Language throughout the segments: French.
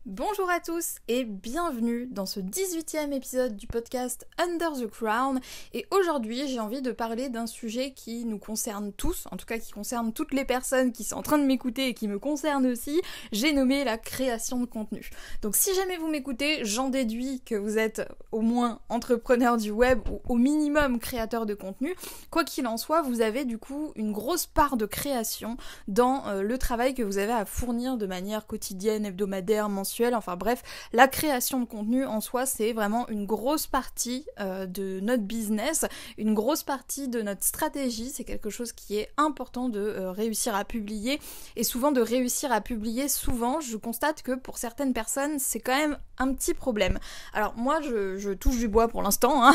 Bonjour à tous et bienvenue dans ce 18e épisode du podcast Under the Crown. Et aujourd'hui, j'ai envie de parler d'un sujet qui nous concerne tous, en tout cas qui concerne toutes les personnes qui sont en train de m'écouter et qui me concerne aussi. J'ai nommé la création de contenu. Donc si jamais vous m'écoutez, j'en déduis que vous êtes au moins entrepreneur du web ou au minimum créateur de contenu. Quoi qu'il en soit, vous avez du coup une grosse part de création dans le travail que vous avez à fournir de manière quotidienne, hebdomadaire, mensuelle. Enfin bref, la création de contenu en soi, c'est vraiment une grosse partie de notre business, une grosse partie de notre stratégie. C'est quelque chose qui est important de réussir à publier. Et souvent, de réussir à publier, souvent, je constate que pour certaines personnes, c'est quand même un petit problème. Alors moi, je touche du bois pour l'instant, hein.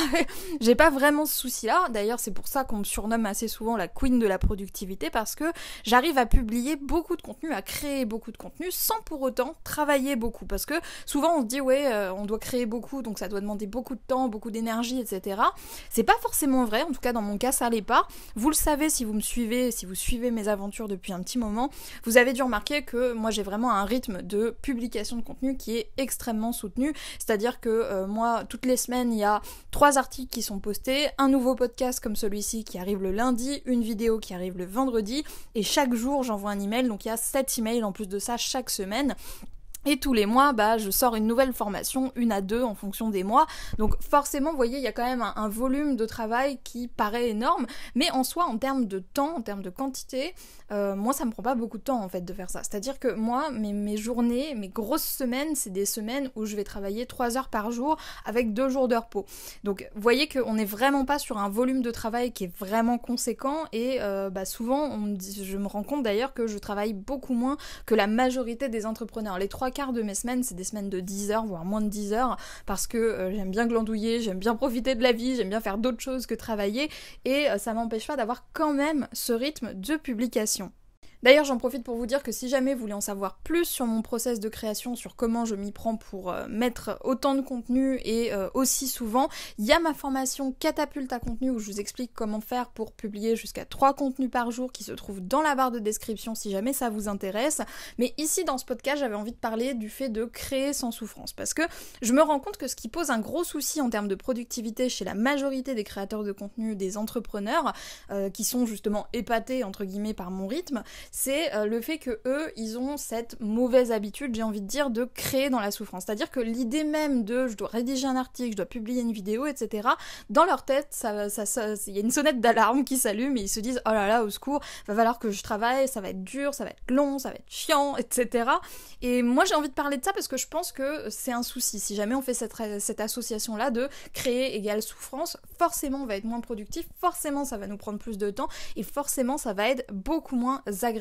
J'ai pas vraiment ce souci-là. D'ailleurs, c'est pour ça qu'on me surnomme assez souvent la queen de la productivité, parce que j'arrive à publier beaucoup de contenu, à créer beaucoup de contenu, sans pour autant travailler beaucoup. Parce que souvent on se dit on doit créer beaucoup, donc ça doit demander beaucoup de temps, beaucoup d'énergie, etc. C'est pas forcément vrai, en tout cas dans mon cas ça l'est pas. Vous le savez si vous me suivez, si vous suivez mes aventures depuis un petit moment, vous avez dû remarquer que moi j'ai vraiment un rythme de publication de contenu qui est extrêmement soutenu, c'est-à-dire que moi toutes les semaines il y a 3 articles qui sont postés, un nouveau podcast comme celui-ci qui arrive le lundi, une vidéo qui arrive le vendredi, et chaque jour j'envoie un email, donc il y a 7 emails en plus de ça chaque semaine. Et tous les mois, je sors une nouvelle formation, 1 à 2 en fonction des mois. Donc forcément, vous voyez, il y a quand même un volume de travail qui paraît énorme. Mais en soi, en termes de temps, en termes de quantité, moi, ça me prend pas beaucoup de temps, en fait, de faire ça. C'est-à-dire que moi, mes journées, mes grosses semaines, c'est des semaines où je vais travailler 3 heures par jour avec 2 jours de repos. Donc, vous voyez qu'on n'est vraiment pas sur un volume de travail qui est vraiment conséquent. Et souvent, je me rends compte d'ailleurs que je travaille beaucoup moins que la majorité des entrepreneurs. Les 3 quarts de mes semaines, c'est des semaines de 10 heures, voire moins de 10 heures, parce que j'aime bien glandouiller, j'aime bien profiter de la vie, j'aime bien faire d'autres choses que travailler, et ça m'empêche pas d'avoir quand même ce rythme de publication. D'ailleurs, j'en profite pour vous dire que si jamais vous voulez en savoir plus sur mon process de création, sur comment je m'y prends pour mettre autant de contenu et aussi souvent, il y a ma formation Catapulte à contenu où je vous explique comment faire pour publier jusqu'à 3 contenus par jour qui se trouvent dans la barre de description si jamais ça vous intéresse. Mais ici, dans ce podcast, j'avais envie de parler du fait de créer sans souffrance, parce que je me rends compte que ce qui pose un gros souci en termes de productivité chez la majorité des créateurs de contenu, des entrepreneurs, qui sont justement épatés entre guillemets par mon rythme, c'est le fait que eux, ils ont cette mauvaise habitude, j'ai envie de dire, de créer dans la souffrance. C'est-à-dire que l'idée même de je dois rédiger un article, je dois publier une vidéo, etc., dans leur tête, il y a une sonnette d'alarme qui s'allume et ils se disent oh là là, au secours, va falloir que je travaille, ça va être dur, ça va être long, ça va être chiant, etc. Et moi, j'ai envie de parler de ça parce que je pense que c'est un souci. Si jamais on fait cette association-là de créer égale souffrance, forcément on va être moins productif, forcément ça va nous prendre plus de temps et forcément ça va être beaucoup moins agréable.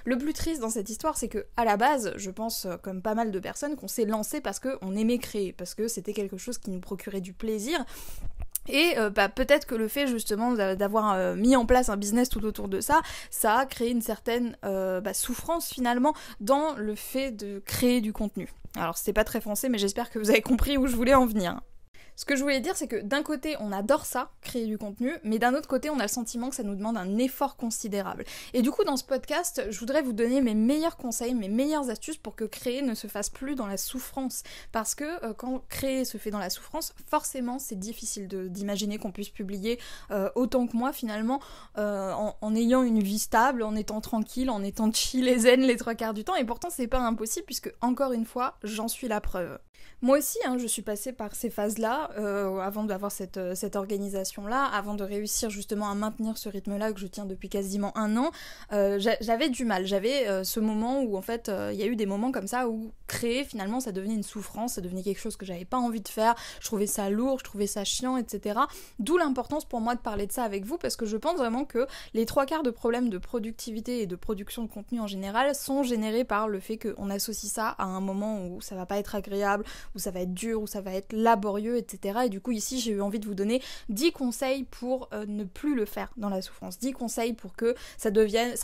Le plus triste dans cette histoire, c'est que à la base, je pense comme pas mal de personnes qu'on s'est lancé parce qu'on aimait créer, parce que c'était quelque chose qui nous procurait du plaisir. Et peut-être que le fait justement d'avoir mis en place un business tout autour de ça, ça a créé une certaine souffrance finalement dans le fait de créer du contenu. Alors c'est pas très français, mais j'espère que vous avez compris où je voulais en venir. Ce que je voulais dire, c'est que d'un côté, on adore ça, créer du contenu, mais d'un autre côté, on a le sentiment que ça nous demande un effort considérable. Et du coup, dans ce podcast, je voudrais vous donner mes meilleurs conseils, mes meilleures astuces pour que créer ne se fasse plus dans la souffrance. Parce que quand créer se fait dans la souffrance, forcément, c'est difficile d'imaginer qu'on puisse publier autant que moi, finalement, en ayant une vie stable, en étant tranquille, en étant chill et zen les 3 quarts du temps. Et pourtant, c'est pas impossible, puisque, encore une fois, j'en suis la preuve. Moi aussi, je suis passée par ces phases-là, avant d'avoir cette organisation-là, avant de réussir justement à maintenir ce rythme-là que je tiens depuis quasiment 1 an, j'avais du mal. J'avais ce moment où en fait, il y a eu des moments comme ça où créer finalement ça devenait une souffrance, ça devenait quelque chose que j'avais pas envie de faire, je trouvais ça lourd, je trouvais ça chiant, etc. D'où l'importance pour moi de parler de ça avec vous, parce que je pense vraiment que les 3 quarts de problèmes de productivité et de production de contenu en général sont générés par le fait qu'on associe ça à un moment où ça va pas être agréable, où ça va être dur, où ça va être laborieux, etc. Et du coup ici j'ai eu envie de vous donner 10 conseils pour ne plus le faire dans la souffrance, 10 conseils pour que ça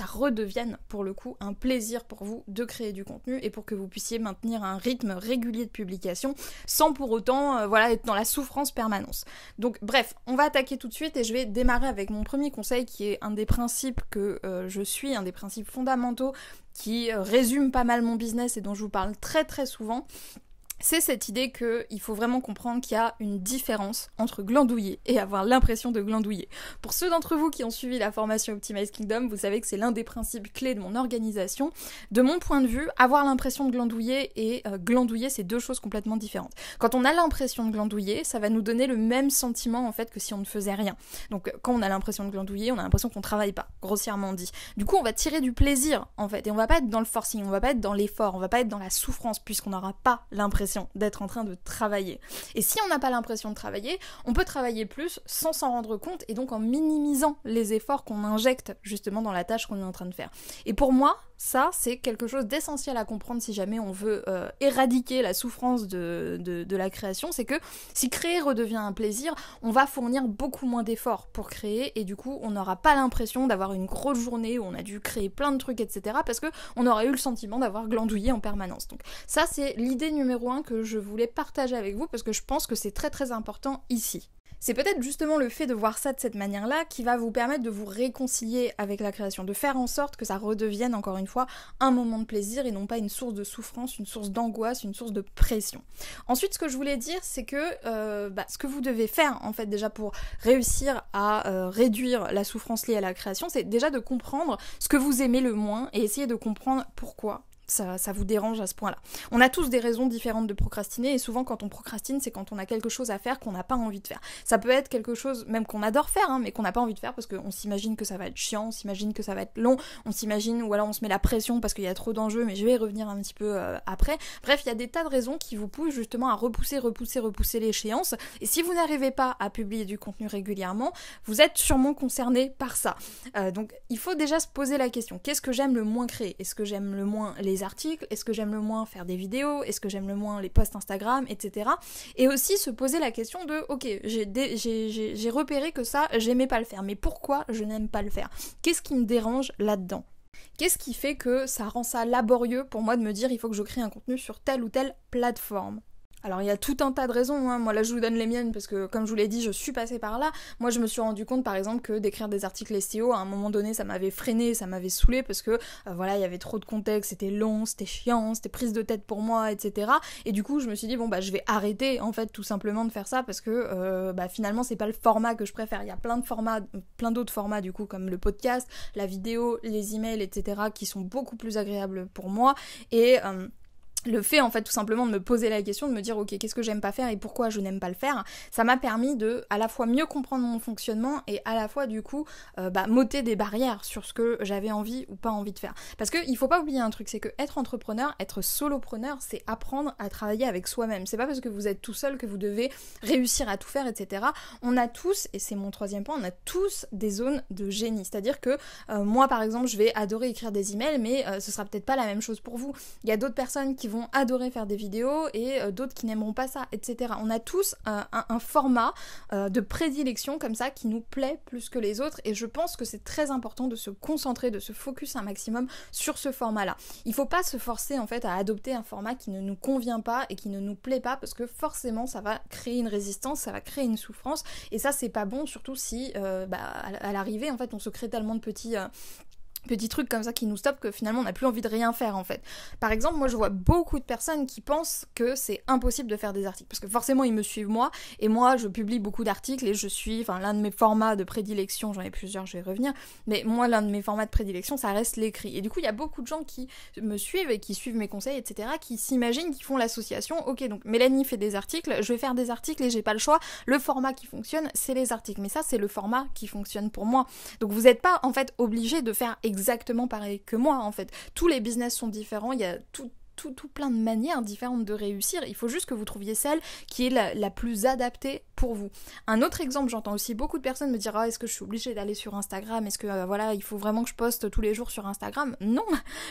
redevienne pour le coup un plaisir pour vous de créer du contenu et pour que vous puissiez maintenir un rythme régulier de publication sans pour autant être dans la souffrance permanente. Donc bref, on va attaquer tout de suite et je vais démarrer avec mon premier conseil qui est un des principes que je suis, un des principes fondamentaux qui résume pas mal mon business et dont je vous parle très très souvent. C'est cette idée qu'il faut vraiment comprendre qu'il y a une différence entre glandouiller et avoir l'impression de glandouiller. Pour ceux d'entre vous qui ont suivi la formation Optimize Kingdom, vous savez que c'est l'un des principes clés de mon organisation. De mon point de vue, avoir l'impression de glandouiller et glandouiller, c'est deux choses complètement différentes. Quand on a l'impression de glandouiller, ça va nous donner le même sentiment en fait que si on ne faisait rien. Donc quand on a l'impression de glandouiller, on a l'impression qu'on travaille pas, grossièrement dit. Du coup, on va tirer du plaisir en fait, et on va pas être dans le forcing, on va pas être dans l'effort, on va pas être dans la souffrance puisqu'on n'aura pas l'impression d'être en train de travailler. Et si on n'a pas l'impression de travailler, on peut travailler plus sans s'en rendre compte et donc en minimisant les efforts qu'on injecte justement dans la tâche qu'on est en train de faire. Et pour moi, ça, c'est quelque chose d'essentiel à comprendre si jamais on veut éradiquer la souffrance de la création, c'est que si créer redevient un plaisir, on va fournir beaucoup moins d'efforts pour créer et du coup, on n'aura pas l'impression d'avoir une grosse journée où on a dû créer plein de trucs, etc. parce qu'on aurait eu le sentiment d'avoir glandouillé en permanence. Donc ça, c'est l'idée numéro 1 que je voulais partager avec vous parce que je pense que c'est très très important ici. C'est peut-être justement le fait de voir ça de cette manière-là qui va vous permettre de vous réconcilier avec la création, de faire en sorte que ça redevienne encore une fois un moment de plaisir et non pas une source de souffrance, une source d'angoisse, une source de pression. Ensuite, ce que je voulais dire, c'est que ce que vous devez faire en fait déjà pour réussir à réduire la souffrance liée à la création, c'est déjà de comprendre ce que vous aimez le moins et essayer de comprendre pourquoi ça vous dérange à ce point-là. On a tous des raisons différentes de procrastiner et souvent quand on procrastine, c'est quand on a quelque chose à faire qu'on n'a pas envie de faire. Ça peut être quelque chose même qu'on adore faire, mais qu'on n'a pas envie de faire parce qu'on s'imagine que ça va être chiant, on s'imagine que ça va être long, on s'imagine ou alors on se met la pression parce qu'il y a trop d'enjeux, mais je vais y revenir un petit peu après. Bref, il y a des tas de raisons qui vous poussent justement à repousser l'échéance et si vous n'arrivez pas à publier du contenu régulièrement, vous êtes sûrement concerné par ça. Donc il faut déjà se poser la question, qu'est-ce que j'aime le moins créer ? Est-ce que j'aime le moins les articles, est-ce que j'aime le moins faire des vidéos, est-ce que j'aime le moins les posts Instagram, etc. Et aussi se poser la question de, ok, j'ai repéré que ça, j'aimais pas le faire, mais pourquoi je n'aime pas le faire ? Qu'est-ce qui me dérange là-dedans ? Qu'est-ce qui fait que ça rend ça laborieux pour moi de me dire il faut que je crée un contenu sur telle ou telle plateforme ? Alors il y a tout un tas de raisons, moi là je vous donne les miennes parce que comme je vous l'ai dit, je suis passée par là. Moi je me suis rendu compte par exemple que d'écrire des articles SEO, à un moment donné ça m'avait freiné, ça m'avait saoulé parce que il y avait trop de contexte, c'était long, c'était chiant, c'était prise de tête pour moi, etc. Et du coup je me suis dit je vais arrêter en fait tout simplement de faire ça parce que finalement c'est pas le format que je préfère. Il y a plein d'autres formats du coup comme le podcast, la vidéo, les emails, etc. qui sont beaucoup plus agréables pour moi et le fait en fait tout simplement de me poser la question, de me dire ok qu'est-ce que j'aime pas faire et pourquoi je n'aime pas le faire, ça m'a permis de à la fois mieux comprendre mon fonctionnement et à la fois du coup m'ôter des barrières sur ce que j'avais envie ou pas envie de faire. Parce que il faut pas oublier un truc, c'est que être entrepreneur, être solopreneur, c'est apprendre à travailler avec soi-même. C'est pas parce que vous êtes tout seul que vous devez réussir à tout faire, etc. On a tous, et c'est mon troisième point, on a tous des zones de génie. C'est-à-dire que moi par exemple je vais adorer écrire des emails, mais ce sera peut-être pas la même chose pour vous. Il y a d'autres personnes qui vont adorer faire des vidéos et d'autres qui n'aimeront pas ça, etc. On a tous un format de prédilection comme ça qui nous plaît plus que les autres et je pense que c'est très important de se concentrer, de se focus un maximum sur ce format-là. Il faut pas se forcer en fait à adopter un format qui ne nous convient pas et qui ne nous plaît pas parce que forcément ça va créer une résistance, ça va créer une souffrance et ça c'est pas bon, surtout si à l'arrivée en fait on se crée tellement de petits trucs comme ça qui nous stoppent que finalement on n'a plus envie de rien faire en fait. Par exemple, moi je vois beaucoup de personnes qui pensent que c'est impossible de faire des articles parce que forcément ils me suivent moi et moi je publie beaucoup d'articles et je suis, l'un de mes formats de prédilection, j'en ai plusieurs, je vais revenir, mais moi l'un de mes formats de prédilection ça reste l'écrit et du coup il y a beaucoup de gens qui me suivent et qui suivent mes conseils etc. qui s'imaginent, qui font l'association, ok donc Mélanie fait des articles, je vais faire des articles et j'ai pas le choix, le format qui fonctionne c'est les articles, mais ça c'est le format qui fonctionne pour moi, donc vous n'êtes pas en fait obligé de faire exactement pareil que moi en fait. Tous les business sont différents, il y a tout plein de manières différentes de réussir, il faut juste que vous trouviez celle qui est la plus adaptée pour pour vous. Un autre exemple, j'entends aussi beaucoup de personnes me dire est-ce que je suis obligée d'aller sur Instagram, est-ce que voilà, il faut vraiment que je poste tous les jours sur Instagram? Non,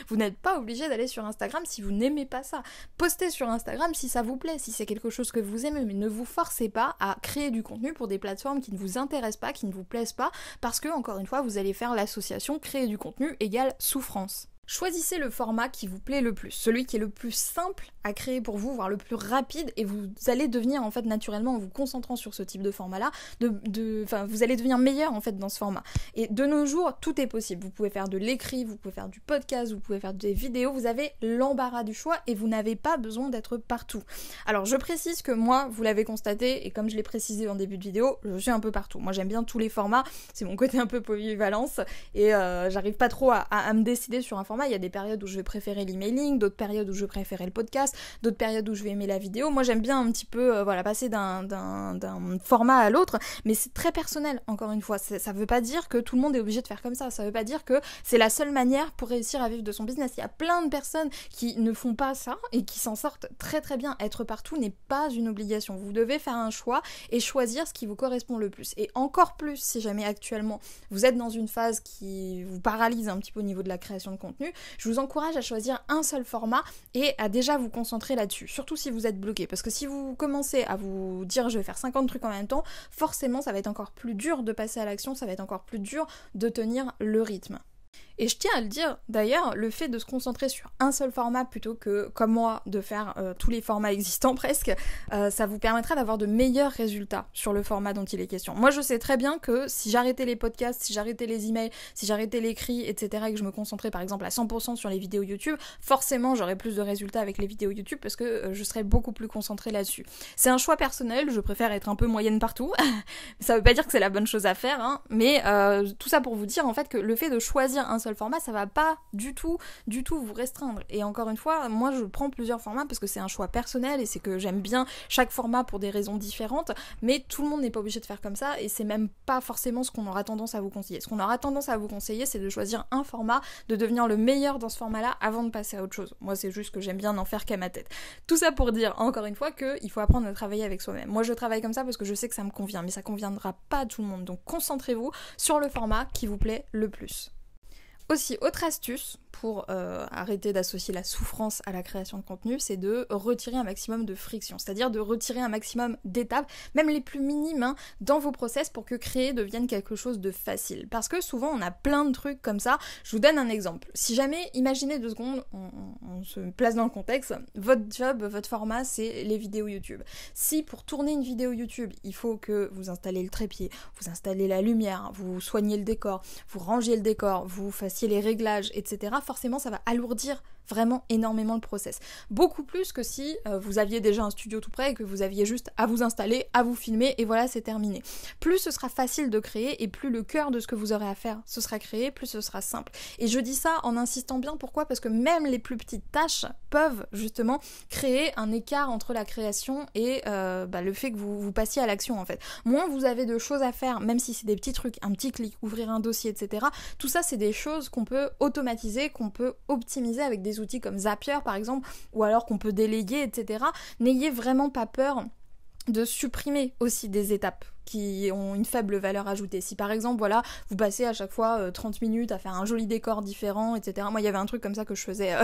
vous n'êtes pas obligé d'aller sur Instagram si vous n'aimez pas ça. Postez sur Instagram si ça vous plaît, si c'est quelque chose que vous aimez, mais ne vous forcez pas à créer du contenu pour des plateformes qui ne vous intéressent pas, qui ne vous plaisent pas, parce que, encore une fois, vous allez faire l'association créer du contenu égale souffrance. Choisissez le format qui vous plaît le plus, celui qui est le plus simple à créer pour vous, voire le plus rapide, et vous allez devenir en fait naturellement, en vous concentrant sur ce type de format-là, vous allez devenir meilleur en fait dans ce format. Et de nos jours, tout est possible. Vous pouvez faire de l'écrit, vous pouvez faire du podcast, vous pouvez faire des vidéos, vous avez l'embarras du choix et vous n'avez pas besoin d'être partout. Alors je précise que moi, vous l'avez constaté, et comme je l'ai précisé en début de vidéo, je suis un peu partout. Moi j'aime bien tous les formats, c'est mon côté un peu polyvalence, et j'arrive pas trop à me décider sur un format. Il y a des périodes où je vais préférer l'emailing, d'autres périodes où je vais préférer le podcast, d'autres périodes où je vais aimer la vidéo. Moi j'aime bien un petit peu passer d'un format à l'autre, mais c'est très personnel, encore une fois. Ça veut pas dire que tout le monde est obligé de faire comme ça veut pas dire que c'est la seule manière pour réussir à vivre de son business. Il y a plein de personnes qui ne font pas ça et qui s'en sortent très très bien. Être partout n'est pas une obligation. Vous devez faire un choix et choisir ce qui vous correspond le plus. Et encore plus si jamais actuellement vous êtes dans une phase qui vous paralyse un petit peu au niveau de la création de contenu, je vous encourage à choisir un seul format et à déjà vous concentrer là-dessus, surtout si vous êtes bloqué, parce que si vous commencez à vous dire je vais faire 50 trucs en même temps, forcément ça va être encore plus dur de passer à l'action, ça va être encore plus dur de tenir le rythme. Et je tiens à le dire, d'ailleurs, le fait de se concentrer sur un seul format plutôt que, comme moi, de faire tous les formats existants presque, ça vous permettra d'avoir de meilleurs résultats sur le format dont il est question. Moi, je sais très bien que si j'arrêtais les podcasts, si j'arrêtais les emails, si j'arrêtais l'écrit, etc., et que je me concentrais par exemple à 100% sur les vidéos YouTube, forcément, j'aurais plus de résultats avec les vidéos YouTube parce que je serais beaucoup plus concentrée là-dessus. C'est un choix personnel, je préfère être un peu moyenne partout. Ça veut pas dire que c'est la bonne chose à faire, hein, mais tout ça pour vous dire en fait que le fait de choisir un seul format, ça va pas du tout vous restreindre. Et encore une fois, moi je prends plusieurs formats parce que c'est un choix personnel et c'est que j'aime bien chaque format pour des raisons différentes, mais tout le monde n'est pas obligé de faire comme ça et c'est même pas forcément ce qu'on aura tendance à vous conseiller. Ce qu'on aura tendance à vous conseiller, c'est de choisir un format, de devenir le meilleur dans ce format-là avant de passer à autre chose. Moi c'est juste que j'aime bien n'en faire qu'à ma tête. Tout ça pour dire encore une fois qu'il faut apprendre à travailler avec soi-même. Moi je travaille comme ça parce que je sais que ça me convient, mais ça conviendra pas à tout le monde. Donc concentrez-vous sur le format qui vous plaît le plus. Aussi, autre astuce pour arrêter d'associer la souffrance à la création de contenu, c'est de retirer un maximum de friction, c'est-à-dire de retirer un maximum d'étapes, même les plus minimes, hein, dans vos process pour que créer devienne quelque chose de facile. Parce que souvent on a plein de trucs comme ça. Je vous donne un exemple. Si jamais, imaginez 2 secondes, on se place dans le contexte, votre job, votre format, c'est les vidéos YouTube. Si pour tourner une vidéo YouTube, il faut que vous installez le trépied, vous installez la lumière, vous soignez le décor, vous rangiez le décor, vous fassiez les réglages, etc., forcément ça va alourdir vraiment énormément le process. Beaucoup plus que si vous aviez déjà un studio tout prêt et que vous aviez juste à vous installer, à vous filmer et voilà, c'est terminé. Plus ce sera facile de créer et plus le cœur de ce que vous aurez à faire ce sera créé, plus ce sera simple. Et je dis ça en insistant bien, pourquoi ? Parce que même les plus petites tâches peuvent justement créer un écart entre la création et le fait que vous passiez à l'action en fait. Moins vous avez de choses à faire, même si c'est des petits trucs, un petit clic, ouvrir un dossier, etc. Tout ça c'est des choses qu'on peut automatiser, qu'on peut optimiser avec des outils comme Zapier par exemple, ou alors qu'on peut déléguer, etc. N'ayez vraiment pas peur de supprimer aussi des étapes qui ont une faible valeur ajoutée. Si par exemple, voilà, vous passez à chaque fois 30 minutes à faire un joli décor différent, etc. Moi, il y avait un truc comme ça que je faisais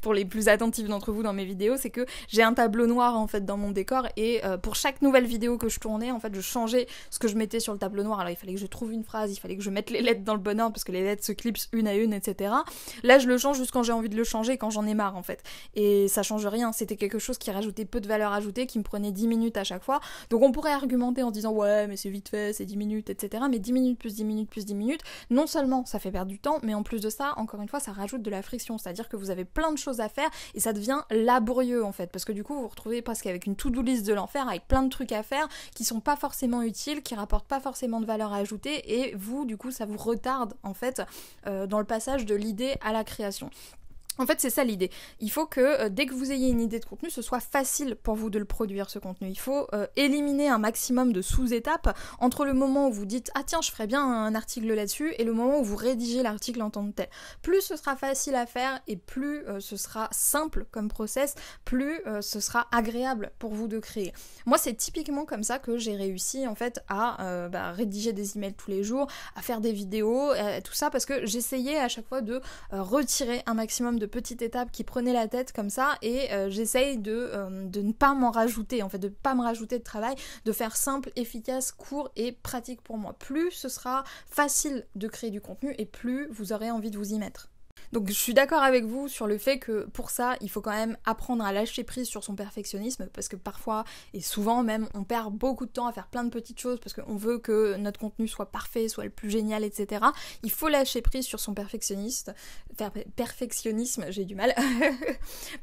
pour les plus attentifs d'entre vous dans mes vidéos, c'est que j'ai un tableau noir en fait dans mon décor et pour chaque nouvelle vidéo que je tournais, en fait, je changeais ce que je mettais sur le tableau noir. Alors, il fallait que je trouve une phrase, il fallait que je mette les lettres dans le bon ordre parce que les lettres se clipsent une à une, etc. Là, je le change juste quand j'ai envie de le changer, quand j'en ai marre, en fait. Et ça change rien. C'était quelque chose qui rajoutait peu de valeur ajoutée, qui me prenait 10 minutes à chaque fois. Donc, on pourrait argumenter en disant ouais, mais c'est vite fait, c'est 10 minutes, etc. Mais 10 minutes plus 10 minutes plus 10 minutes, non seulement ça fait perdre du temps, mais en plus de ça, encore une fois, ça rajoute de la friction. C'est-à-dire que vous avez plein de choses à faire et ça devient laborieux en fait. Parce que du coup, vous vous retrouvez presque avec une to-do list de l'enfer, avec plein de trucs à faire qui sont pas forcément utiles, qui rapportent pas forcément de valeur ajoutée et vous, du coup, ça vous retarde en fait dans le passage de l'idée à la création. En fait, c'est ça l'idée. Il faut que dès que vous ayez une idée de contenu, ce soit facile pour vous de le produire, ce contenu. Il faut éliminer un maximum de sous-étapes entre le moment où vous dites « Ah tiens, je ferais bien un article là-dessus » et le moment où vous rédigez l'article en tant que tel. Plus ce sera facile à faire et plus ce sera simple comme process, plus ce sera agréable pour vous de créer. Moi, c'est typiquement comme ça que j'ai réussi en fait à rédiger des emails tous les jours, à faire des vidéos, tout ça, parce que j'essayais à chaque fois de retirer un maximum de petites étapes qui prenaient la tête comme ça et j'essaye de ne pas m'en rajouter, en fait, de ne pas me rajouter de travail, de faire simple, efficace, court et pratique pour moi. Plus ce sera facile de créer du contenu et plus vous aurez envie de vous y mettre. Donc je suis d'accord avec vous sur le fait que pour ça, il faut quand même apprendre à lâcher prise sur son perfectionnisme parce que parfois, et souvent même, on perd beaucoup de temps à faire plein de petites choses parce qu'on veut que notre contenu soit parfait, soit le plus génial, etc. Il faut lâcher prise sur son perfectionnisme, j'ai du mal,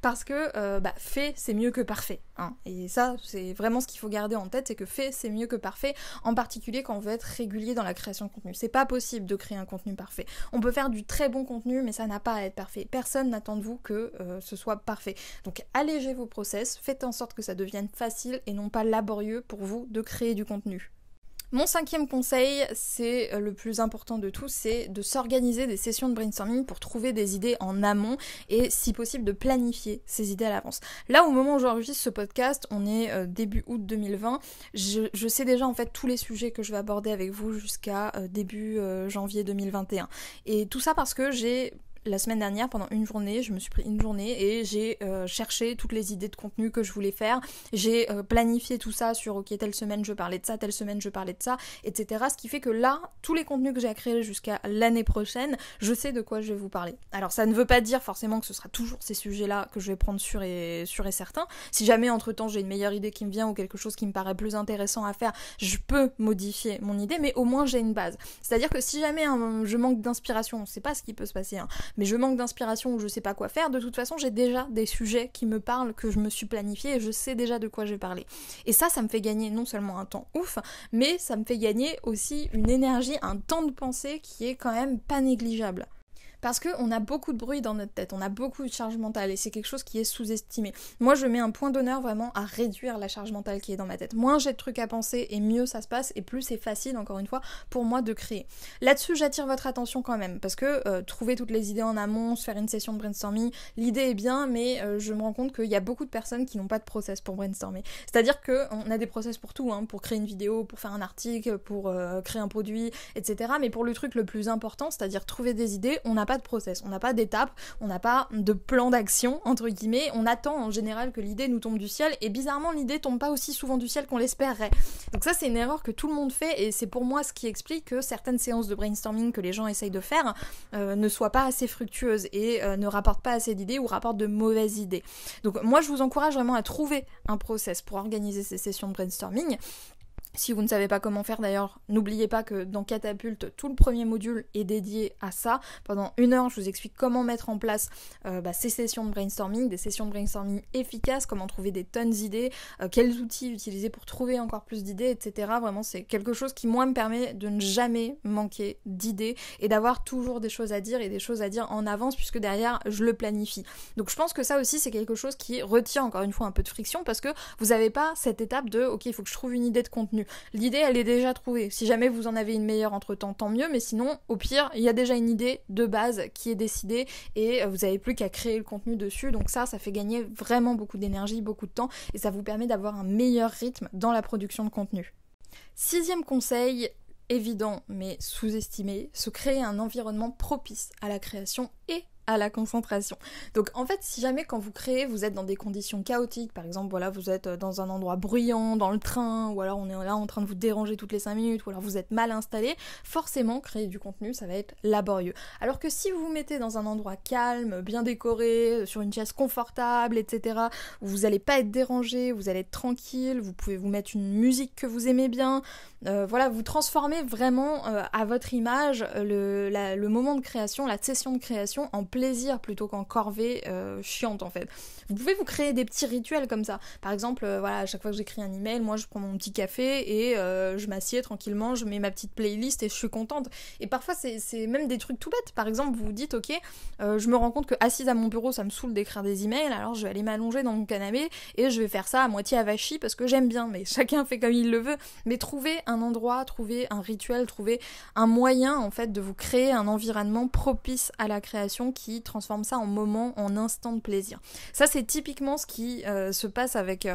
parce que fait, c'est mieux que parfait. Hein. Et ça, c'est vraiment ce qu'il faut garder en tête, c'est que fait, c'est mieux que parfait, en particulier quand on veut être régulier dans la création de contenu. C'est pas possible de créer un contenu parfait. On peut faire du très bon contenu, mais ça n'a pas à être parfait. Personne n'attend de vous que ce soit parfait. Donc allégez vos process, faites en sorte que ça devienne facile et non pas laborieux pour vous de créer du contenu. Mon 5e conseil, c'est le plus important de tout, c'est de s'organiser des sessions de brainstorming pour trouver des idées en amont et si possible de planifier ces idées à l'avance. Là, au moment où j'enregistre ce podcast, on est début août 2020, je sais déjà en fait tous les sujets que je vais aborder avec vous jusqu'à début janvier 2021. Et tout ça parce que la semaine dernière, pendant une journée, je me suis pris une journée et j'ai cherché toutes les idées de contenu que je voulais faire. J'ai planifié tout ça sur ok, telle semaine je parlais de ça, telle semaine je parlais de ça, etc. Ce qui fait que là, tous les contenus que j'ai à créer jusqu'à l'année prochaine, je sais de quoi je vais vous parler. Alors ça ne veut pas dire forcément que ce sera toujours ces sujets-là que je vais prendre sûr et certain. Si jamais entre-temps j'ai une meilleure idée qui me vient ou quelque chose qui me paraît plus intéressant à faire, je peux modifier mon idée, mais au moins j'ai une base. C'est-à-dire que si jamais je manque d'inspiration, on sait pas ce qui peut se passer, hein, mais je manque d'inspiration ou je sais pas quoi faire, de toute façon j'ai déjà des sujets qui me parlent, que je me suis planifié et je sais déjà de quoi je vais parler. Et ça me fait gagner non seulement un temps ouf, mais ça me fait gagner aussi une énergie, un temps de pensée qui est quand même pas négligeable. Parce qu'on a beaucoup de bruit dans notre tête, on a beaucoup de charge mentale et c'est quelque chose qui est sous-estimé. Moi je mets un point d'honneur vraiment à réduire la charge mentale qui est dans ma tête. Moins j'ai de trucs à penser et mieux ça se passe et plus c'est facile, encore une fois, pour moi de créer. Là-dessus j'attire votre attention quand même parce que trouver toutes les idées en amont, se faire une session de brainstorming, l'idée est bien mais je me rends compte qu'il y a beaucoup de personnes qui n'ont pas de process pour brainstormer. C'est-à-dire qu'on a des process pour tout, hein, pour créer une vidéo, pour faire un article, pour créer un produit, etc. Mais pour le truc le plus important, c'est-à-dire trouver des idées, on n'a pas de process, on n'a pas d'étape, on n'a pas de plan d'action, entre guillemets, on attend en général que l'idée nous tombe du ciel, et bizarrement l'idée tombe pas aussi souvent du ciel qu'on l'espérerait. Donc ça c'est une erreur que tout le monde fait, et c'est pour moi ce qui explique que certaines séances de brainstorming que les gens essayent de faire ne soient pas assez fructueuses, et ne rapportent pas assez d'idées, ou rapportent de mauvaises idées. Donc moi je vous encourage vraiment à trouver un process pour organiser ces sessions de brainstorming. Si vous ne savez pas comment faire d'ailleurs, n'oubliez pas que dans Catapulte, tout le premier module est dédié à ça. Pendant 1 heure, je vous explique comment mettre en place ces sessions de brainstorming, des sessions de brainstorming efficaces, comment trouver des tonnes d'idées, quels outils utiliser pour trouver encore plus d'idées, etc. Vraiment, c'est quelque chose qui, moi, me permet de ne jamais manquer d'idées et d'avoir toujours des choses à dire et des choses à dire en avance puisque derrière, je le planifie. Donc je pense que ça aussi, c'est quelque chose qui retient encore une fois un peu de friction parce que vous n'avez pas cette étape de « ok, il faut que je trouve une idée de contenu ». L'idée, elle est déjà trouvée. Si jamais vous en avez une meilleure entre-temps, tant mieux, mais sinon, au pire, il y a déjà une idée de base qui est décidée et vous n'avez plus qu'à créer le contenu dessus. Donc ça fait gagner vraiment beaucoup d'énergie, beaucoup de temps et ça vous permet d'avoir un meilleur rythme dans la production de contenu. 6e conseil, évident mais sous-estimé, se créer un environnement propice à la création et à la concentration. Donc en fait, si jamais quand vous créez, vous êtes dans des conditions chaotiques, par exemple, voilà, vous êtes dans un endroit bruyant, dans le train, ou alors on est là en train de vous déranger toutes les 5 minutes, ou alors vous êtes mal installé, forcément, créer du contenu, ça va être laborieux. Alors que si vous vous mettez dans un endroit calme, bien décoré, sur une chaise confortable, etc., où vous n'allez pas être dérangé, vous allez être tranquille, vous pouvez vous mettre une musique que vous aimez bien, voilà, vous transformez vraiment à votre image le moment de création, la session de création en plein plaisir plutôt qu'en corvée chiante en fait. Vous pouvez vous créer des petits rituels comme ça. Par exemple, voilà, à chaque fois que j'écris un email, moi je prends mon petit café et je m'assieds tranquillement, je mets ma petite playlist et je suis contente. Et parfois c'est même des trucs tout bêtes. Par exemple, vous vous dites ok, je me rends compte que assise à mon bureau ça me saoule d'écrire des emails, alors je vais aller m'allonger dans mon canapé et je vais faire ça à moitié avachi parce que j'aime bien, mais chacun fait comme il le veut. Mais trouvez un endroit, trouvez un rituel, trouvez un moyen en fait de vous créer un environnement propice à la création qui transforme ça en moment, en instant de plaisir. Ça c'est typiquement ce qui se passe avec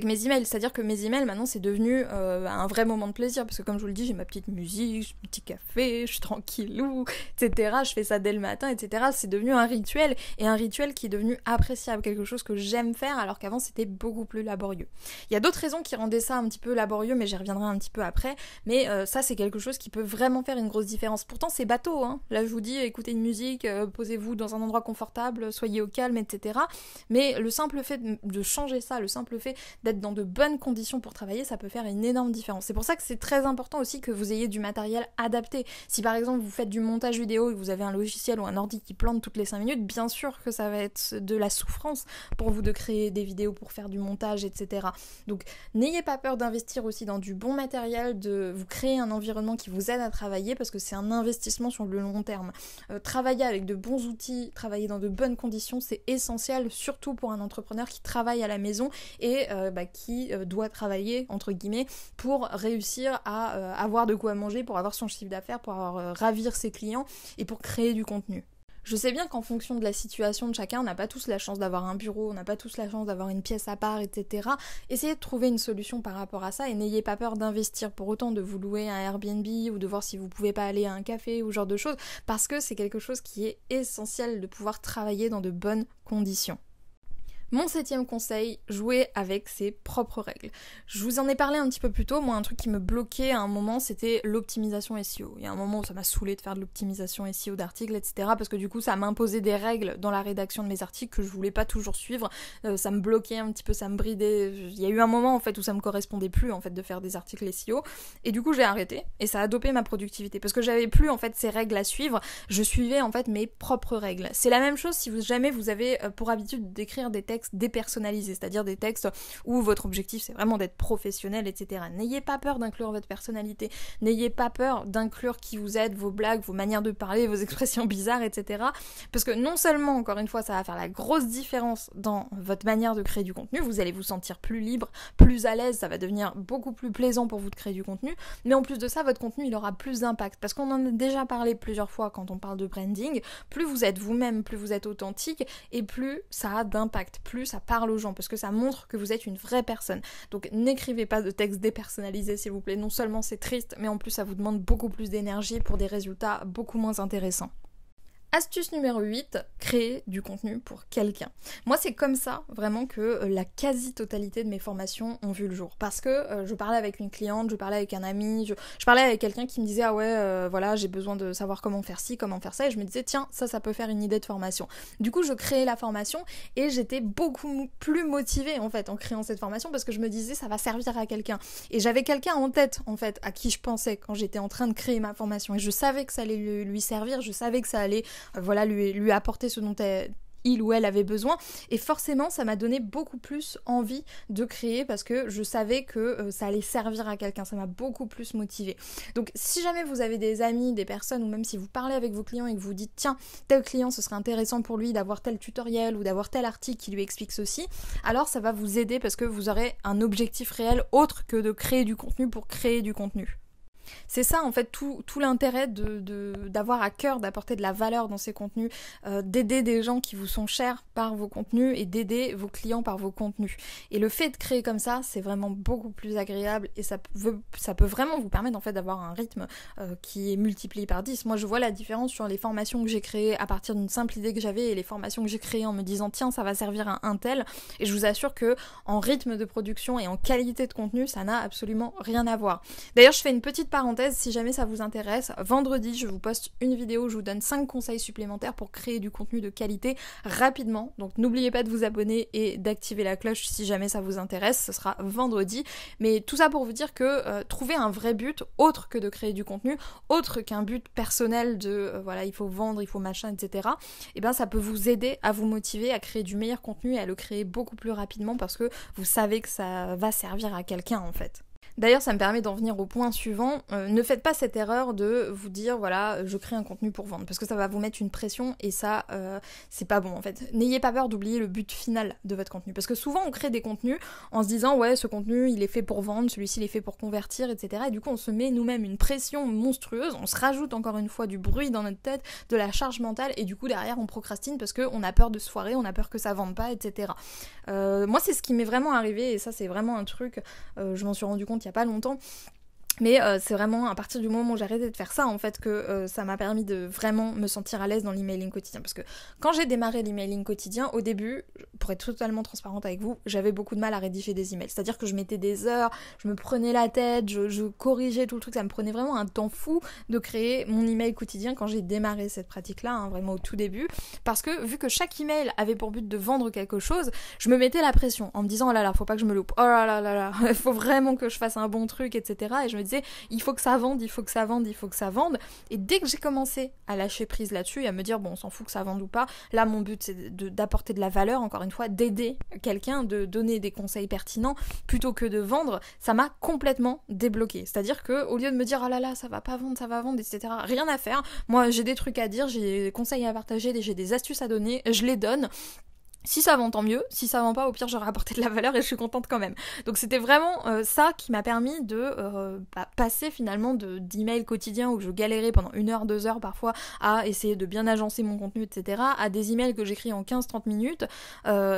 mes emails, c'est-à-dire que mes emails maintenant c'est devenu un vrai moment de plaisir parce que comme je vous le dis j'ai ma petite musique, j'ai mon petit café, je suis tranquillou, etc. Je fais ça dès le matin, etc. C'est devenu un rituel et un rituel qui est devenu appréciable, quelque chose que j'aime faire alors qu'avant c'était beaucoup plus laborieux. Il y a d'autres raisons qui rendaient ça un petit peu laborieux mais j'y reviendrai un petit peu après, mais ça c'est quelque chose qui peut vraiment faire une grosse différence. Pourtant c'est bateau, hein. Là je vous dis écoutez une musique, posez-vous dans un endroit confortable, soyez au calme, etc. Mais le simple fait de changer ça, le simple fait d'être dans de bonnes conditions pour travailler, ça peut faire une énorme différence. C'est pour ça que c'est très important aussi que vous ayez du matériel adapté. Si par exemple vous faites du montage vidéo et que vous avez un logiciel ou un ordi qui plante toutes les 5 minutes, bien sûr que ça va être de la souffrance pour vous de créer des vidéos pour faire du montage, etc. Donc n'ayez pas peur d'investir aussi dans du bon matériel, de vous créer un environnement qui vous aide à travailler parce que c'est un investissement sur le long terme. Travailler avec de bons outils, travailler dans de bonnes conditions, c'est essentiel, surtout pour un entrepreneur qui travaille à la maison et qui doit travailler, entre guillemets, pour réussir à avoir de quoi manger, pour avoir son chiffre d'affaires, pour ravir ses clients et pour créer du contenu. Je sais bien qu'en fonction de la situation de chacun, on n'a pas tous la chance d'avoir un bureau, on n'a pas tous la chance d'avoir une pièce à part, etc. Essayez de trouver une solution par rapport à ça et n'ayez pas peur d'investir pour autant, de vous louer un Airbnb ou de voir si vous pouvez pas aller à un café ou ce genre de choses, parce que c'est quelque chose qui est essentiel de pouvoir travailler dans de bonnes conditions. Mon 7e conseil, jouer avec ses propres règles. Je vous en ai parlé un petit peu plus tôt, moi un truc qui me bloquait à un moment c'était l'optimisation SEO. Il y a un moment où ça m'a saoulé de faire de l'optimisation SEO d'articles, etc. parce que du coup ça m'imposait des règles dans la rédaction de mes articles que je voulais pas toujours suivre, ça me bloquait un petit peu, ça me bridait. Il y a eu un moment en fait où ça me correspondait plus en fait de faire des articles SEO et du coup j'ai arrêté et ça a dopé ma productivité parce que j'avais plus en fait ces règles à suivre, je suivais en fait mes propres règles. C'est la même chose si jamais vous avez pour habitude d'écrire des textes dépersonnalisés, c'est-à-dire des textes où votre objectif c'est vraiment d'être professionnel, etc. N'ayez pas peur d'inclure votre personnalité, n'ayez pas peur d'inclure qui vous êtes, vos blagues, vos manières de parler, vos expressions bizarres, etc. Parce que non seulement, encore une fois, ça va faire la grosse différence dans votre manière de créer du contenu, vous allez vous sentir plus libre, plus à l'aise, ça va devenir beaucoup plus plaisant pour vous de créer du contenu, mais en plus de ça, votre contenu il aura plus d'impact, parce qu'on en a déjà parlé plusieurs fois quand on parle de branding, plus vous êtes vous-même, plus vous êtes authentique, et plus ça a d'impact, plus ça parle aux gens, parce que ça montre que vous êtes une vraie personne. Donc n'écrivez pas de textes dépersonnalisés s'il vous plaît, non seulement c'est triste, mais en plus ça vous demande beaucoup plus d'énergie pour des résultats beaucoup moins intéressants. Astuce numéro 8, créer du contenu pour quelqu'un. Moi c'est comme ça vraiment que la quasi-totalité de mes formations ont vu le jour. Parce que je parlais avec une cliente, je parlais avec un ami, je parlais avec quelqu'un qui me disait ah ouais voilà j'ai besoin de savoir comment faire ci, comment faire ça, et je me disais tiens ça peut faire une idée de formation. Du coup je créais la formation et j'étais beaucoup plus motivée en fait en créant cette formation parce que je me disais ça va servir à quelqu'un. Et j'avais quelqu'un en tête en fait à qui je pensais quand j'étais en train de créer ma formation et je savais que ça allait lui servir, je savais que ça allait lui apporter ce dont il ou elle avait besoin, et forcément ça m'a donné beaucoup plus envie de créer parce que je savais que ça allait servir à quelqu'un, ça m'a beaucoup plus motivée. Donc si jamais vous avez des amis, des personnes, ou même si vous parlez avec vos clients et que vous dites tiens, tel client ce serait intéressant pour lui d'avoir tel tutoriel ou d'avoir tel article qui lui explique ceci, alors ça va vous aider parce que vous aurez un objectif réel autre que de créer du contenu pour créer du contenu. C'est ça en fait tout l'intérêt d'avoir à cœur d'apporter de la valeur dans ces contenus, d'aider des gens qui vous sont chers par vos contenus et d'aider vos clients par vos contenus. Et le fait de créer comme ça, c'est vraiment beaucoup plus agréable et ça peut vraiment vous permettre en fait d'avoir un rythme qui est multiplié par 10. Moi je vois la différence sur les formations que j'ai créées à partir d'une simple idée que j'avais et les formations que j'ai créées en me disant tiens ça va servir à un tel, et je vous assure que en rythme de production et en qualité de contenu ça n'a absolument rien à voir. D'ailleurs je fais une petite parenthèse, si jamais ça vous intéresse, vendredi je vous poste une vidéo où je vous donne 5 conseils supplémentaires pour créer du contenu de qualité rapidement. Donc n'oubliez pas de vous abonner et d'activer la cloche si jamais ça vous intéresse, ce sera vendredi. Mais tout ça pour vous dire que trouver un vrai but autre que de créer du contenu, autre qu'un but personnel de voilà il faut vendre, il faut machin, etc. Et bien ça peut vous aider à vous motiver à créer du meilleur contenu et à le créer beaucoup plus rapidement parce que vous savez que ça va servir à quelqu'un en fait. D'ailleurs, ça me permet d'en venir au point suivant. Ne faites pas cette erreur de vous dire, voilà, je crée un contenu pour vendre, parce que ça va vous mettre une pression et ça, c'est pas bon en fait. N'ayez pas peur d'oublier le but final de votre contenu, parce que souvent on crée des contenus en se disant, ouais, ce contenu, il est fait pour vendre, celui-ci, il est fait pour convertir, etc. Et du coup, on se met nous-mêmes une pression monstrueuse, on se rajoute encore une fois du bruit dans notre tête, de la charge mentale, et du coup, derrière, on procrastine parce qu'on a peur de se foirer, on a peur que ça vende pas, etc. Moi, c'est ce qui m'est vraiment arrivé, et ça, c'est vraiment un truc, je m'en suis rendu compte il y a pas longtemps. Mais c'est vraiment à partir du moment où j'ai arrêté de faire ça en fait que ça m'a permis de vraiment me sentir à l'aise dans l'emailing quotidien. Parce que quand j'ai démarré l'emailing quotidien, au début, pour être totalement transparente avec vous, j'avais beaucoup de mal à rédiger des emails. C'est-à-dire que je mettais des heures, je me prenais la tête, je corrigeais tout le truc, ça me prenait vraiment un temps fou de créer mon email quotidien quand j'ai démarré cette pratique-là, hein, vraiment au tout début. Parce que vu que chaque email avait pour but de vendre quelque chose, je me mettais la pression en me disant oh là là, faut pas que je me loupe, oh là là là là, il faut vraiment que je fasse un bon truc, etc. Et je me disais, il faut que ça vende, il faut que ça vende, il faut que ça vende. Et dès que j'ai commencé à lâcher prise là-dessus et à me dire, bon, on s'en fout que ça vende ou pas, là, mon but, c'est d'apporter de la valeur, encore une fois, d'aider quelqu'un, de donner des conseils pertinents, plutôt que de vendre, ça m'a complètement débloqué. C'est-à-dire que au lieu de me dire, oh là là, ça va pas vendre, etc., rien à faire. Moi, j'ai des trucs à dire, j'ai des conseils à partager, j'ai des astuces à donner, je les donne. Si ça vend, tant mieux. Si ça vend pas, au pire, j'aurais apporté de la valeur et je suis contente quand même. Donc c'était vraiment ça qui m'a permis de passer finalement d'emails quotidiens où je galérais pendant 1 heure, 2 heures parfois à essayer de bien agencer mon contenu, etc. à des emails que j'écris en 15-30 minutes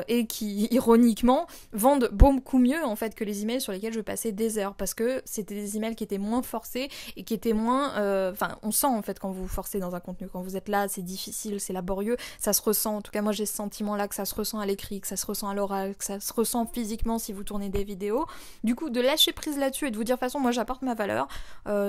et qui, ironiquement, vendent beaucoup mieux en fait que les emails sur lesquels je passais des heures parce que c'était des emails qui étaient moins forcés et qui étaient moins... Enfin, on sent en fait quand vous vous forcez dans un contenu, quand vous êtes là, c'est difficile, c'est laborieux, ça se ressent. En tout cas, moi j'ai ce sentiment-là que ça se ressent à l'écrit, que ça se ressent à l'oral, que ça se ressent physiquement si vous tournez des vidéos. Du coup, de lâcher prise là-dessus et de vous dire, de toute façon, moi j'apporte ma valeur.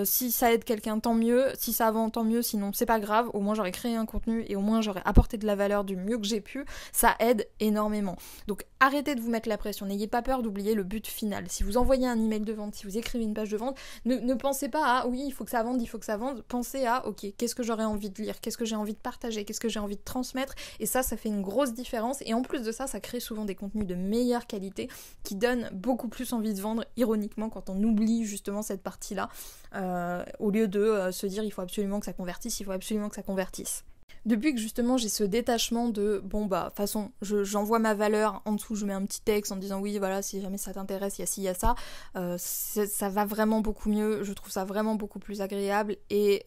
Si ça aide quelqu'un, tant mieux. Si ça vend, tant mieux. Sinon, c'est pas grave. Au moins, j'aurais créé un contenu et au moins, j'aurais apporté de la valeur du mieux que j'ai pu. Ça aide énormément. Donc, arrêtez de vous mettre la pression. N'ayez pas peur d'oublier le but final. Si vous envoyez un email de vente, si vous écrivez une page de vente, ne pensez pas à, oui, il faut que ça vende, il faut que ça vende. Pensez à, ok, qu'est-ce que j'aurais envie de lire? Qu'est-ce que j'ai envie de partager? Qu'est-ce que j'ai envie de transmettre? Et ça fait une grosse différence. Et en plus de ça crée souvent des contenus de meilleure qualité qui donnent beaucoup plus envie de vendre, ironiquement, quand on oublie justement cette partie-là, au lieu de se dire il faut absolument que ça convertisse, il faut absolument que ça convertisse. Depuis que justement j'ai ce détachement de bon bah de toute façon j'envoie ma valeur, en dessous je mets un petit texte en disant oui voilà si jamais ça t'intéresse il y a ci il y a ça, ça va vraiment beaucoup mieux, je trouve ça vraiment beaucoup plus agréable et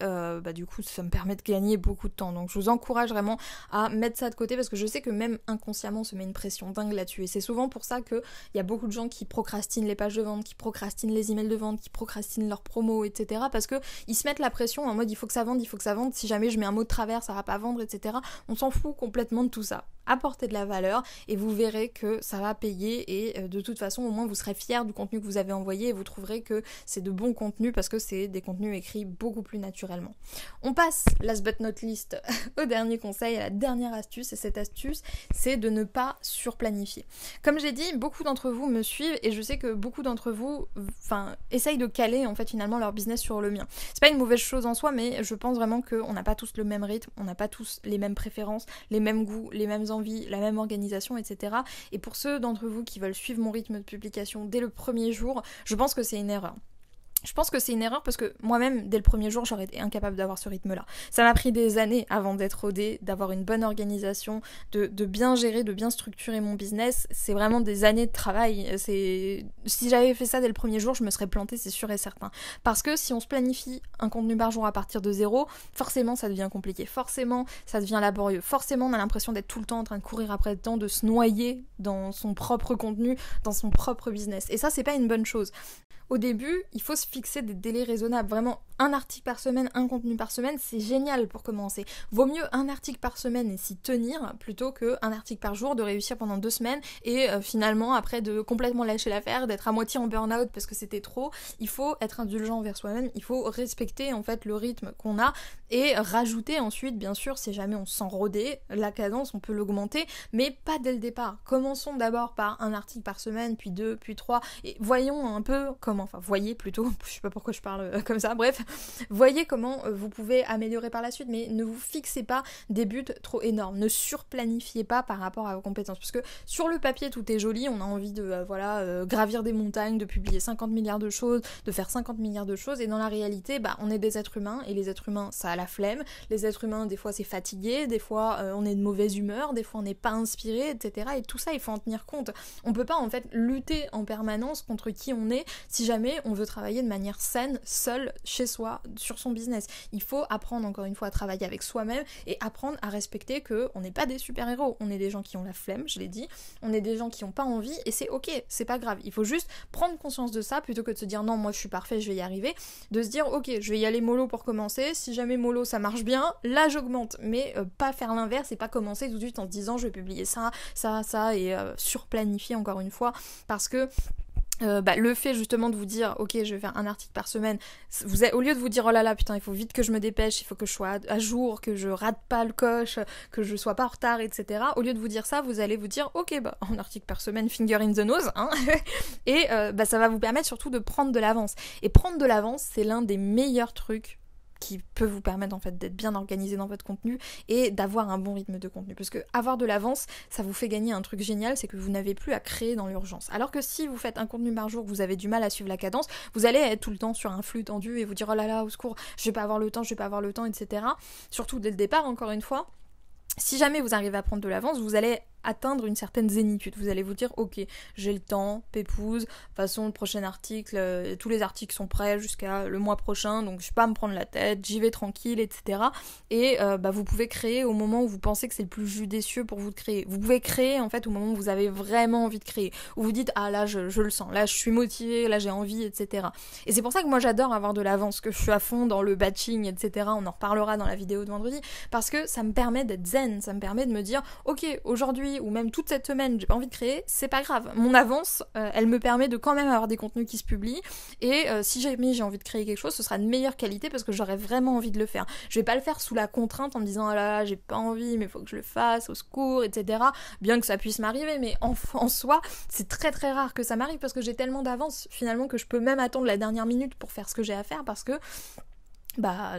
du coup ça me permet de gagner beaucoup de temps. Donc je vous encourage vraiment à mettre ça de côté parce que je sais que même inconsciemment on se met une pression dingue là-dessus et c'est souvent pour ça qu'il y a beaucoup de gens qui procrastinent les pages de vente, qui procrastinent les emails de vente, qui procrastinent leurs promos, etc. parce que ils se mettent la pression en mode il faut que ça vende, si jamais je mets un mot de travers ça va pas vendre, etc. On s'en fout complètement de tout ça. Apportez de la valeur et vous verrez que ça va payer et de toute façon au moins vous serez fiers du contenu que vous avez envoyé et vous trouverez que c'est de bons contenus parce que c'est des contenus écrits beaucoup plus naturellement. On passe, last but not least, au dernier conseil, à la dernière astuce et cette astuce c'est de ne pas surplanifier. Comme j'ai dit, beaucoup d'entre vous me suivent et je sais que beaucoup d'entre vous essayent de caler en fait finalement leur business sur le mien. C'est pas une mauvaise chose en soi mais je pense vraiment qu'on n'a pas tous le même rythme, on n'a pas tous les mêmes préférences, les mêmes goûts, les mêmes envies, la même organisation, etc. Et pour ceux d'entre vous qui veulent suivre mon rythme de publication dès le premier jour, je pense que c'est une erreur. Je pense que c'est une erreur parce que moi-même, dès le premier jour, j'aurais été incapable d'avoir ce rythme-là. Ça m'a pris des années avant d'être rodée, d'avoir une bonne organisation, de bien gérer, de bien structurer mon business. C'est vraiment des années de travail. Si j'avais fait ça dès le premier jour, je me serais plantée, c'est sûr et certain. Parce que si on se planifie un contenu par jour à partir de 0, forcément ça devient compliqué. Forcément, ça devient laborieux. Forcément, on a l'impression d'être tout le temps en train de courir après le temps, de se noyer dans son propre contenu, dans son propre business. Et ça, c'est pas une bonne chose. Au début, il faut se fixer des délais raisonnables. Vraiment, un article par semaine, un contenu par semaine, c'est génial pour commencer. Vaut mieux un article par semaine et s'y tenir plutôt qu'un article par jour, de réussir pendant 2 semaines et finalement après de complètement lâcher l'affaire, d'être à moitié en burn-out parce que c'était trop. Il faut être indulgent envers soi-même, il faut respecter en fait le rythme qu'on a et rajouter ensuite, bien sûr, si jamais on se sent rodé, la cadence, on peut l'augmenter, mais pas dès le départ. Commençons d'abord par un article par semaine, puis 2, puis 3, et voyons un peu comment, enfin voyez plutôt, je sais pas pourquoi je parle comme ça, bref, voyez comment vous pouvez améliorer par la suite, mais ne vous fixez pas des buts trop énormes, ne surplanifiez pas par rapport à vos compétences, parce que sur le papier tout est joli, on a envie de gravir des montagnes, de publier 50 milliards de choses, de faire 50 milliards de choses, et dans la réalité, on est des êtres humains, et les êtres humains, ça a la flemme, les êtres humains, des fois c'est fatigué, des fois on est de mauvaise humeur, des fois on n'est pas inspiré, etc. Et tout ça, il faut en tenir compte. On peut pas en fait lutter en permanence contre qui on est si jamais on veut travailler de manière saine, seul, chez soi, sur son business. Il faut apprendre encore une fois à travailler avec soi-même et apprendre à respecter qu'on n'est pas des super-héros, on est des gens qui ont la flemme, je l'ai dit, on est des gens qui n'ont pas envie et c'est ok, c'est pas grave. Il faut juste prendre conscience de ça plutôt que de se dire non, moi je suis parfait, je vais y arriver, de se dire ok, je vais y aller mollo pour commencer, si jamais mollo ça marche bien, là j'augmente, mais pas faire l'inverse et pas commencer tout de suite en se disant je vais publier ça et surplanifier encore une fois parce que le fait justement de vous dire ok je vais faire un article par semaine, au lieu de vous dire oh là là putain il faut vite que je me dépêche, il faut que je sois à jour, que je rate pas le coche, que je sois pas en retard, etc. Au lieu de vous dire ça, vous allez vous dire ok un article par semaine, finger in the nose, hein et ça va vous permettre surtout de prendre de l'avance. Et prendre de l'avance, c'est l'un des meilleurs trucs qui peut vous permettre en fait d'être bien organisé dans votre contenu et d'avoir un bon rythme de contenu. Parce que avoir de l'avance, ça vous fait gagner un truc génial, c'est que vous n'avez plus à créer dans l'urgence. Alors que si vous faites un contenu par jour, vous avez du mal à suivre la cadence, vous allez être tout le temps sur un flux tendu et vous dire oh là là, au secours, je vais pas avoir le temps, etc. Surtout dès le départ, encore une fois. Si jamais vous arrivez à prendre de l'avance, vous allez atteindre une certaine zénitude. Vous allez vous dire ok, j'ai le temps, pépouze, de toute façon le prochain article, tous les articles sont prêts jusqu'à le mois prochain, donc je vais pas me prendre la tête, j'y vais tranquille, etc. Et vous pouvez créer au moment où vous pensez que c'est le plus judicieux pour vous de créer. Vous pouvez créer en fait au moment où vous avez vraiment envie de créer, où vous dites ah là je le sens, là je suis motivée, là j'ai envie, etc. Et c'est pour ça que moi j'adore avoir de l'avance, que je suis à fond dans le batching, etc. On en reparlera dans la vidéo de vendredi, parce que ça me permet d'être zen, ça me permet de me dire ok, aujourd'hui ou même toute cette semaine j'ai pas envie de créer, c'est pas grave, mon avance elle me permet de quand même avoir des contenus qui se publient et si jamais j'ai envie de créer quelque chose, ce sera de meilleure qualité parce que j'aurais vraiment envie de le faire. Je vais pas le faire sous la contrainte en me disant ah là là j'ai pas envie mais faut que je le fasse, au secours, etc. Bien que ça puisse m'arriver, mais en soi c'est très très rare que ça m'arrive parce que j'ai tellement d'avance finalement que je peux même attendre la dernière minute pour faire ce que j'ai à faire parce que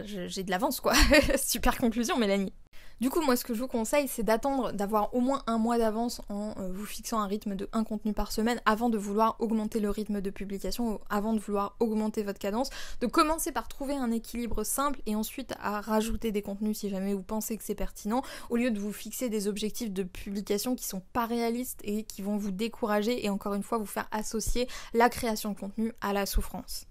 j'ai de l'avance quoi. Super conclusion Mélanie. Du coup, moi, ce que je vous conseille, c'est d'attendre d'avoir au moins un mois d'avance en vous fixant un rythme de 1 contenu par semaine avant de vouloir augmenter le rythme de publication, ou avant de vouloir augmenter votre cadence, de commencer par trouver un équilibre simple et ensuite à rajouter des contenus si jamais vous pensez que c'est pertinent, au lieu de vous fixer des objectifs de publication qui sont pas réalistes et qui vont vous décourager et encore une fois vous faire associer la création de contenu à la souffrance.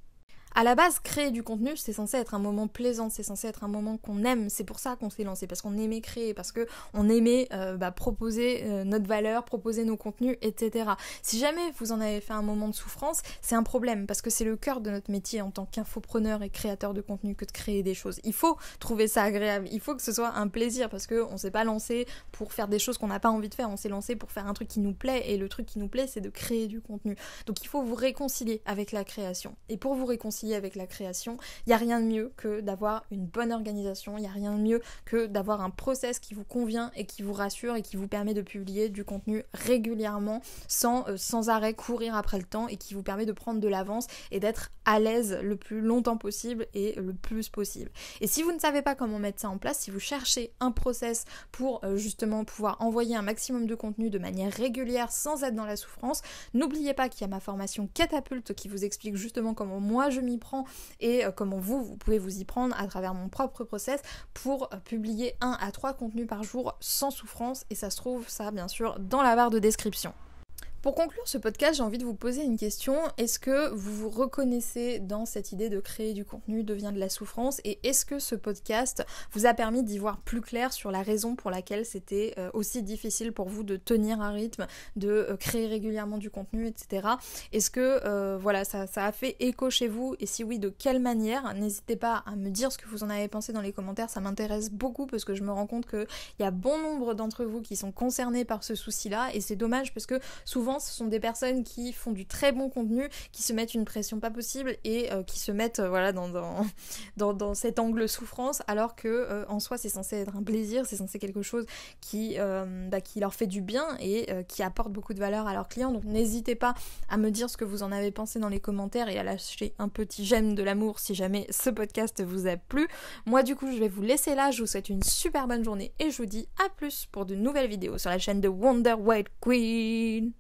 À la base, créer du contenu, c'est censé être un moment plaisant, c'est censé être un moment qu'on aime, c'est pour ça qu'on s'est lancé, parce qu'on aimait créer, parce qu'on aimait proposer notre valeur, proposer nos contenus, etc. Si jamais vous en avez fait un moment de souffrance, c'est un problème, parce que c'est le cœur de notre métier en tant qu'infopreneur et créateur de contenu que de créer des choses. Il faut trouver ça agréable, il faut que ce soit un plaisir, parce qu'on s'est pas lancé pour faire des choses qu'on n'a pas envie de faire, on s'est lancé pour faire un truc qui nous plaît, et le truc qui nous plaît, c'est de créer du contenu. Donc il faut vous réconcilier avec la création. Et pour vous réconcilier avec la création, il n'y a rien de mieux que d'avoir une bonne organisation, il n'y a rien de mieux que d'avoir un process qui vous convient et qui vous rassure et qui vous permet de publier du contenu régulièrement sans arrêt courir après le temps et qui vous permet de prendre de l'avance et d'être à l'aise le plus longtemps possible et le plus possible. Et si vous ne savez pas comment mettre ça en place, si vous cherchez un process pour justement pouvoir envoyer un maximum de contenu de manière régulière sans être dans la souffrance, n'oubliez pas qu'il y a ma formation Catapulte qui vous explique justement comment moi je m'y prends et comment vous pouvez vous y prendre à travers mon propre process pour publier 1 à 3 contenus par jour sans souffrance, et ça se trouve ça bien sûr dans la barre de description. Pour conclure ce podcast, j'ai envie de vous poser une question. Est-ce que vous vous reconnaissez dans cette idée de créer du contenu devient de la souffrance, et est-ce que ce podcast vous a permis d'y voir plus clair sur la raison pour laquelle c'était aussi difficile pour vous de tenir un rythme, de créer régulièrement du contenu, etc. Est-ce que ça a fait écho chez vous, et si oui, de quelle manière? N'hésitez pas à me dire ce que vous en avez pensé dans les commentaires, ça m'intéresse beaucoup parce que je me rends compte qu'il y a bon nombre d'entre vous qui sont concernés par ce souci-là, et c'est dommage parce que souvent ce sont des personnes qui font du très bon contenu, qui se mettent une pression pas possible et qui se mettent dans cet angle souffrance, alors que en soi c'est censé être un plaisir, c'est censé quelque chose qui leur fait du bien et qui apporte beaucoup de valeur à leurs clients. Donc n'hésitez pas à me dire ce que vous en avez pensé dans les commentaires et à lâcher un petit j'aime de l'amour si jamais ce podcast vous a plu. Moi du coup je vais vous laisser là, je vous souhaite une super bonne journée et je vous dis à plus pour de nouvelles vidéos sur la chaîne de Wonder White Queen.